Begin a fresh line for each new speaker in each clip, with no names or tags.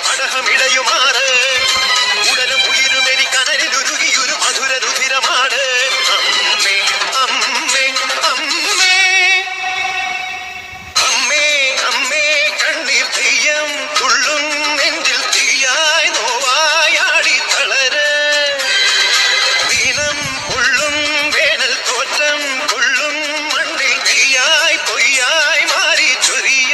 പടഹമിടയുമാറ് ഉടലും ഉയിരുമെരി കനലിലുരുകിയൊരു മധുര രുധിരമാണ് അമ്മേ അമ്മേ അമ്മേ അമ്മേ അമ്മേ കണ്ണീർ തെയ്യം തുള്ളും നെഞ്ചിൽ തീയായി നോവായാടി തളര് വീണം ഉള്ളും വേനൽ തോറ്റം കൊള്ളും മണ്ണിൽ തീയായി പൊയ്യായി മാറി ചൊരിയ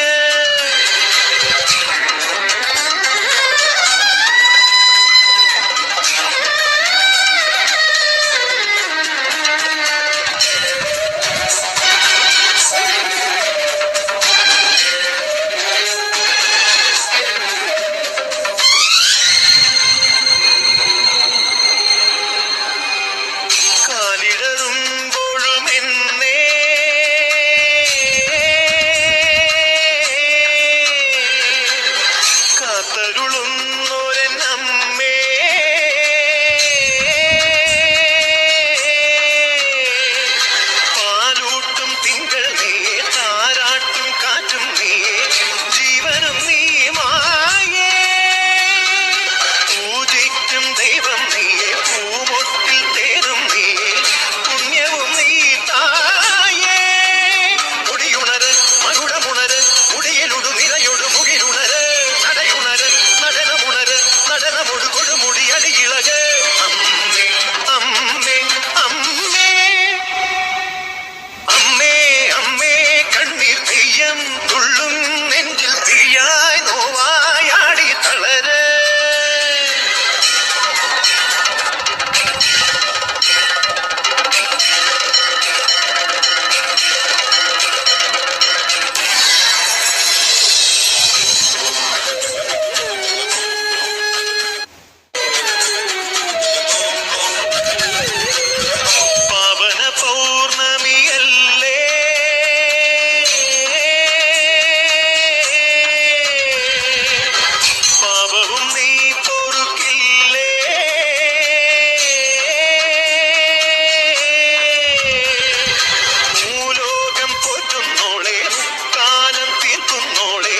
കാത്തരുളുന്നൊരമ്മേ പാലൂട്ടും തിങ്കൾ നീ താരാട്ടും കാറ്റും നീ ജീവനും നീ മായേ പൂജിക്കും ദൈവം നീ പൂമൊട്ടിൽ തേരും നീ പുണ്യവും നീ തായേ മുടിയുണര് മകുടമുണര് മുടിയിലുടു നിറയൊടു മുകിലുണര് നടയുണര് നടനമുണര് നടനമൊടു കൊടുമുടി അടിയിളക് അമ്മേ അമ്മേ അമ്മേ അമ്മേ അമ്മേ കണ്ണീർ തെയ്യം തുള്ളും നെഞ്ചിൽ തീയായി നോവായാടി തളര് പാവന പൗർണമിയല്ലേ പാപവും നീ പൊറുക്കില്ലേ ഭൂലോകം പോറ്റുന്നോളെ കാലം തീർക്കുന്നോളെ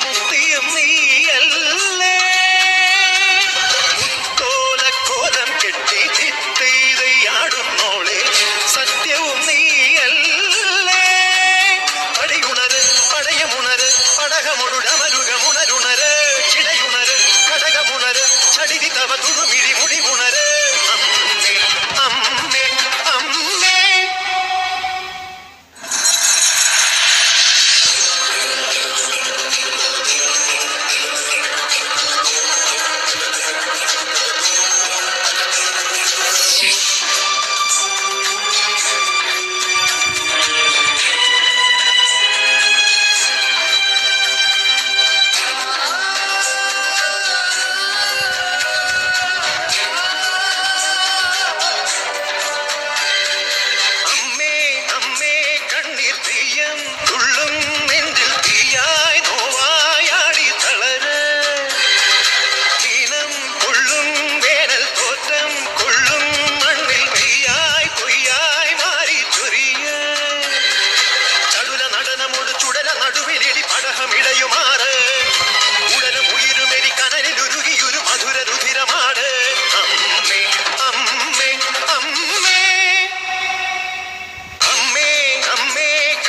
മുക്തിയും നീയല്ലേ മുത്തോലക്കോലം കെട്ടി ചിത്തയിതയാടുന്നോളെ സത്യവും നീയല്ലേ പടിയുണര് പടയമുണര് പടകമൊടു